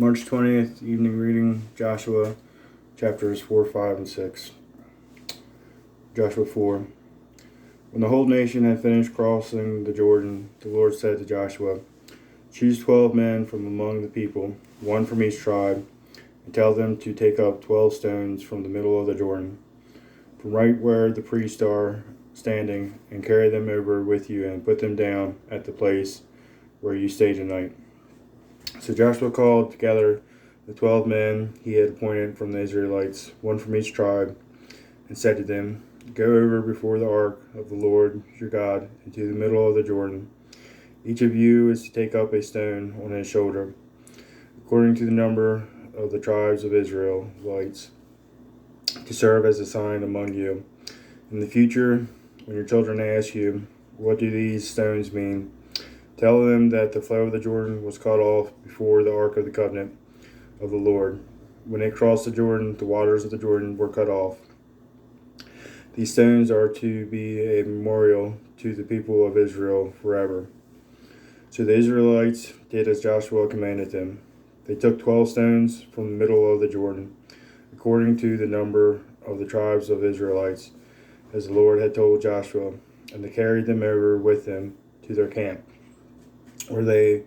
March 20th, evening reading, Joshua chapters 4, 5, and 6. Joshua 4. When the whole nation had finished crossing the Jordan, the Lord said to Joshua, "Choose 12 men from among the people, one from each tribe, and tell them to take up 12 stones from the middle of the Jordan, from right where the priests are standing, and carry them over with you and put them down at the place where you stay tonight." So Joshua called together the 12 men he had appointed from the Israelites, one from each tribe, and said to them, "Go over before the ark of the Lord your God into the middle of the Jordan. Each of you is to take up a stone on his shoulder, according to the number of the tribes of Israelites, to serve as a sign among you. In the future, when your children ask you, 'What do these stones mean?' tell them that the flow of the Jordan was cut off before the ark of the covenant of the Lord. When it crossed the Jordan, the waters of the Jordan were cut off. These stones are to be a memorial to the people of Israel forever." So the Israelites did as Joshua commanded them. They took 12 stones from the middle of the Jordan, according to the number of the tribes of Israelites, as the Lord had told Joshua, and they carried them over with them to their camp, where they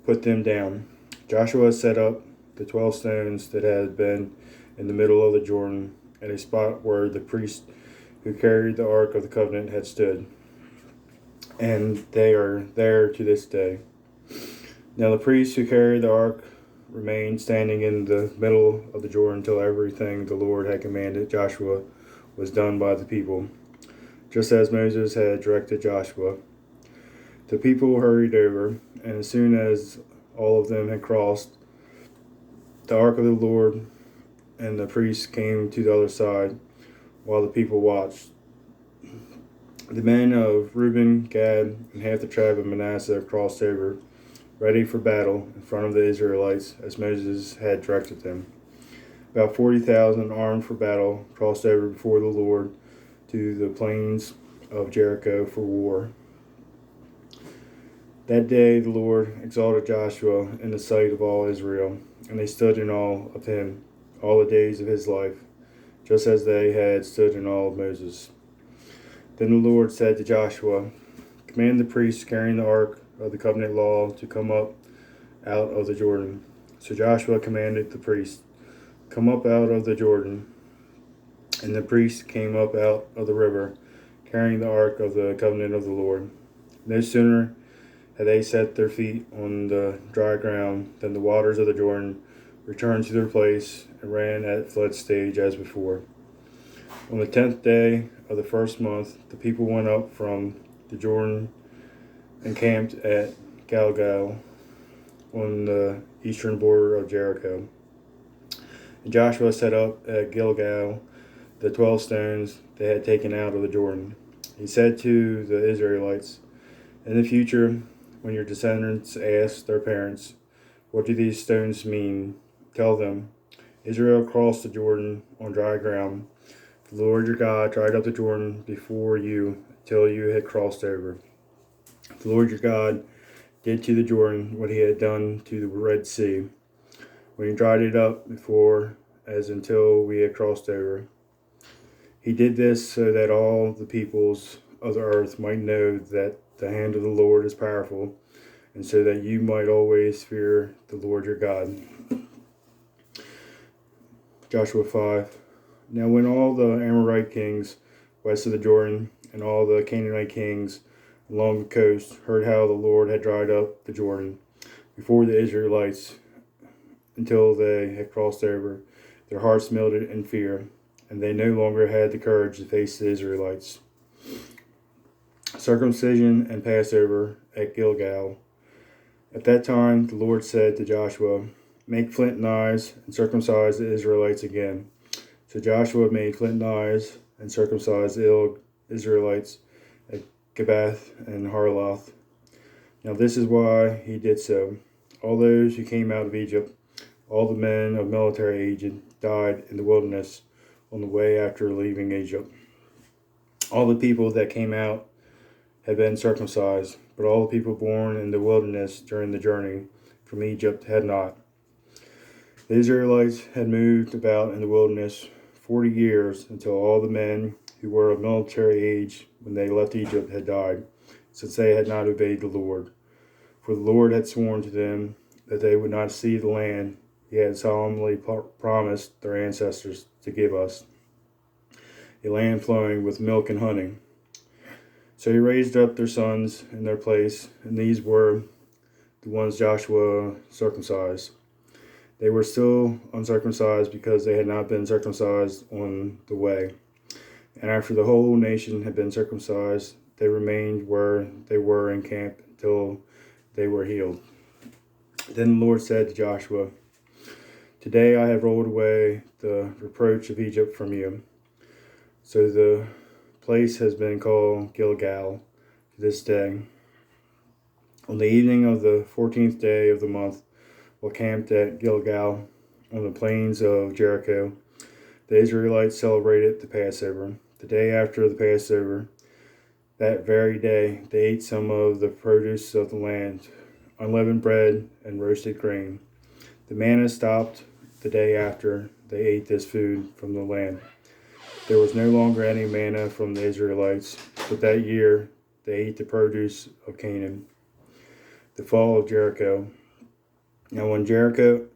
put them down. Joshua set up the 12 stones that had been in the middle of the Jordan at a spot where the priest who carried the Ark of the Covenant had stood, and they are there to this day. Now the priests who carried the Ark remained standing in the middle of the Jordan until everything the Lord had commanded Joshua was done by the people, just as Moses had directed Joshua. The people hurried over, and as soon as all of them had crossed, the ark of the Lord and the priests came to the other side, while the people watched. The men of Reuben, Gad, and half the tribe of Manasseh crossed over, ready for battle in front of the Israelites, as Moses had directed them. About 40,000 armed for battle crossed over before the Lord to the plains of Jericho for war. That day the Lord exalted Joshua in the sight of all Israel, and they stood in awe of him all the days of his life, just as they had stood in awe of Moses. Then the Lord said to Joshua, "Command the priests carrying the ark of the covenant law to come up out of the Jordan." So Joshua commanded the priests, "Come up out of the Jordan." And the priests came up out of the river, carrying the ark of the covenant of the Lord. No sooner had they set their feet on the dry ground than the waters of the Jordan returned to their place and ran at flood stage as before. On the 10th day of the first month, the people went up from the Jordan and camped at Gilgal on the eastern border of Jericho. And Joshua set up at Gilgal the 12 stones they had taken out of the Jordan. He said to the Israelites, "In the future, when your descendants ask their parents, 'What do these stones mean?' tell them, 'Israel crossed the Jordan on dry ground. The Lord your God dried up the Jordan before you till you had crossed over. The Lord your God did to the Jordan what he had done to the Red Sea, when he dried it up before as until we had crossed over. He did this so that all the peoples of the earth might know that the hand of the Lord is powerful, and so that you might always fear the Lord your God." Joshua 5. Now when all the Amorite kings west of the Jordan and all the Canaanite kings along the coast heard how the Lord had dried up the Jordan before the Israelites until they had crossed over, their hearts melted in fear, and they no longer had the courage to face the Israelites. Circumcision and Passover at Gilgal. At that time the Lord said to Joshua, "Make flint knives and circumcise the Israelites again." So Joshua made flint knives and circumcised the Israelites at Gibeath and Harloth. Now this is why he did so. All those who came out of Egypt, all the men of military age, died in the wilderness on the way after leaving Egypt. All the people that came out had been circumcised, but all the people born in the wilderness during the journey from Egypt had not. The Israelites had moved about in the wilderness 40 years until all the men who were of military age when they left Egypt had died, since they had not obeyed the Lord. For the Lord had sworn to them that they would not see the land he had solemnly promised their ancestors to give us, a land flowing with milk and honey. So he raised up their sons in their place, and these were the ones Joshua circumcised. They were still uncircumcised because they had not been circumcised on the way. And after the whole nation had been circumcised, they remained where they were in camp until they were healed. Then the Lord said to Joshua, "Today I have rolled away the reproach of Egypt from you." So the place has been called Gilgal to this day. On the evening of the 14th day of the month, while camped at Gilgal on the plains of Jericho, the Israelites celebrated the Passover. The day after the Passover, that very day, they ate some of the produce of the land, unleavened bread and roasted grain. The manna stopped the day after they ate this food from the land. There was no longer any manna from the Israelites, but that year they ate the produce of Canaan. The fall of Jericho. Now when Joshua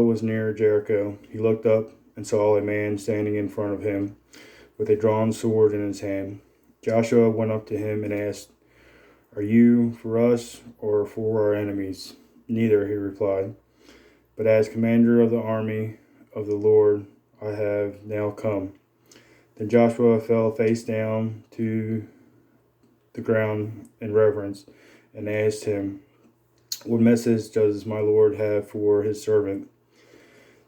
was near Jericho, he looked up and saw a man standing in front of him with a drawn sword in his hand. Joshua went up to him and asked, "Are you for us or for our enemies?" "Neither," he replied, "but as commander of the army of the Lord I have now come." Then Joshua fell face down to the ground in reverence and asked him, "What message does my Lord have for his servant?"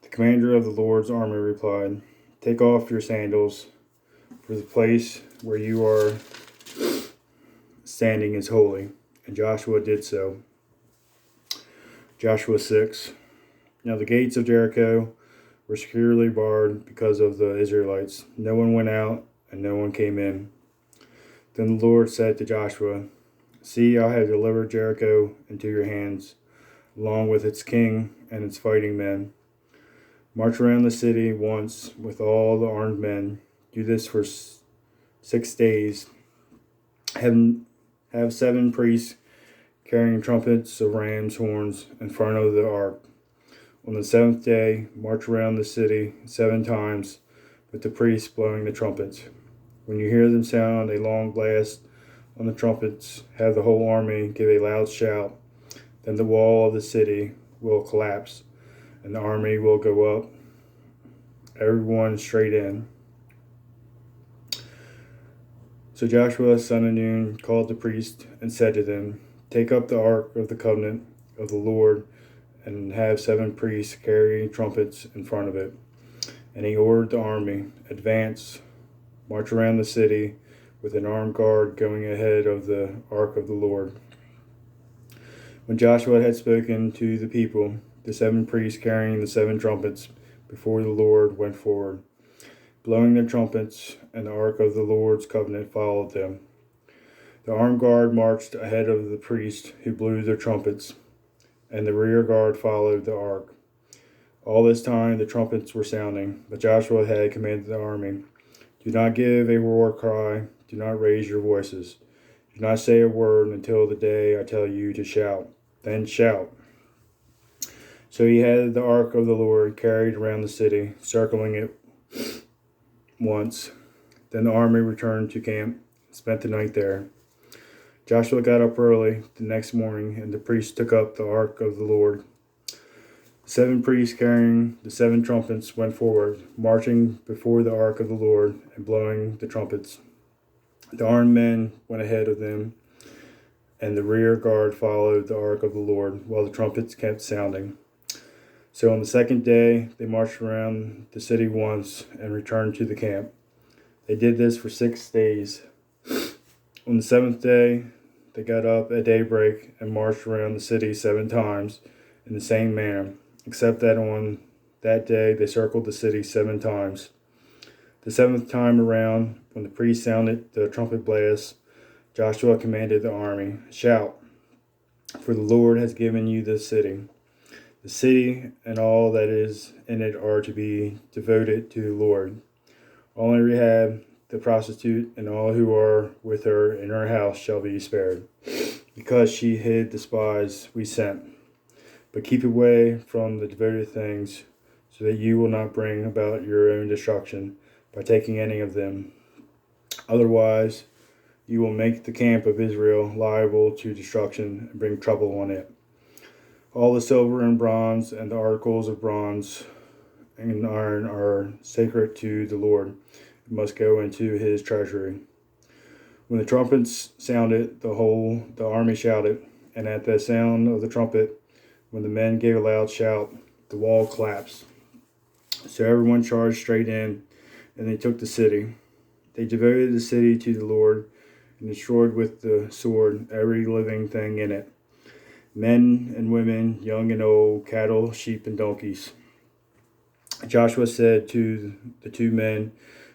The commander of the Lord's army replied, "Take off your sandals, for the place where you are standing is holy." And Joshua did so. Joshua 6. Now the gates of Jericho were securely barred because of the Israelites. No one went out and no one came in. Then the Lord said to Joshua, "See, I have delivered Jericho into your hands, along with its king and its fighting men. March around the city once with all the armed men. Do this for 6 days. Have 7 priests carrying trumpets of ram's horns in front of the ark. On the 7th day, march around the city 7 times with the priests blowing the trumpets. When you hear them sound a long blast on the trumpets, have the whole army give a loud shout. Then the wall of the city will collapse, and the army will go up, everyone straight in." So Joshua son of Nun called the priests and said to them, "Take up the ark of the covenant of the Lord and have 7 priests carry trumpets in front of it." And he ordered the army, "Advance, march around the city with an armed guard going ahead of the ark of the Lord." When Joshua had spoken to the people, the 7 priests carrying the 7 trumpets before the Lord went forward, blowing their trumpets, and the ark of the Lord's covenant followed them. The armed guard marched ahead of the priests who blew their trumpets, and the rear guard followed the ark. All this time the trumpets were sounding, but Joshua had commanded the army, "Do not give a war cry, do not raise your voices, do not say a word until the day I tell you to shout, then shout." So he had the ark of the Lord carried around the city, circling it once. Then the army returned to camp and spent the night there. Joshua got up early the next morning, and the priests took up the ark of the Lord. 7 priests carrying the 7 trumpets went forward, marching before the ark of the Lord and blowing the trumpets. The armed men went ahead of them, and the rear guard followed the ark of the Lord, while the trumpets kept sounding. So on the 2nd day, they marched around the city once and returned to the camp. They did this for 6 days. On the 7th day, they got up at daybreak and marched around the city 7 times in the same manner, except that on that day they circled the city 7 times. The 7th time around, when the priest sounded the trumpet blast, Joshua commanded the army, "Shout, For the Lord has given you the city. The city and all that is in it are to be devoted to the Lord. Only Rahab, the prostitute, and all who are with her in her house shall be spared, because she hid the spies we sent. But keep away from the devoted things, so that you will not bring about your own destruction by taking any of them. Otherwise, you will make the camp of Israel liable to destruction and bring trouble on it. All the silver and bronze and the articles of bronze and iron are sacred to the Lord, and must go into his treasury. When the trumpets sounded, the army shouted, and at the sound of the trumpet, when the men gave a loud shout, the wall collapsed. So everyone charged straight in, and they took the city. They devoted the city to the Lord, and destroyed with the sword every living thing in it, men and women, young and old, cattle, sheep, and donkeys. Joshua said to the two men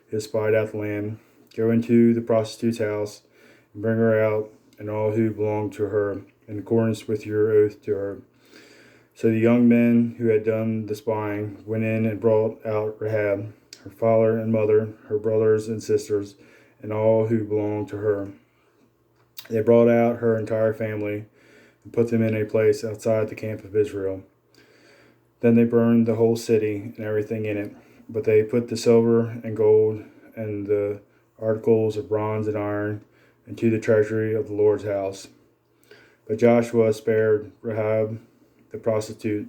who spied out the land, "Go into the prostitute's house, and bring her out, and all who belong to her, in accordance with your oath to her." So the young men who had done the spying went in and brought out Rahab, her father and mother, her brothers and sisters, and all who belonged to her. They brought out her entire family and put them in a place outside the camp of Israel. Then they burned the whole city and everything in it, but they put the silver and gold and the articles of bronze and iron into the treasury of the Lord's house. But Joshua spared Rahab the prostitute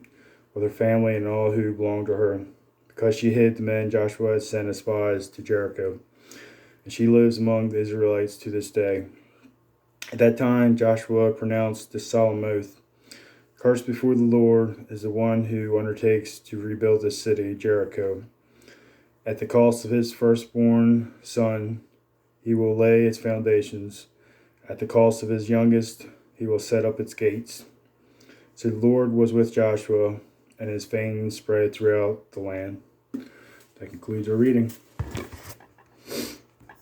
with her family and all who belonged to her, because she hid the men Joshua had sent as spies to Jericho, and she lives among the Israelites to this day. At that time Joshua pronounced this solemn oath: "Cursed before the Lord is the one who undertakes to rebuild this city, Jericho. At the cost of his firstborn son, he will lay its foundations. At the cost of his youngest, he will set up its gates." So the Lord was with Joshua, and his fame spread throughout the land. That concludes our reading.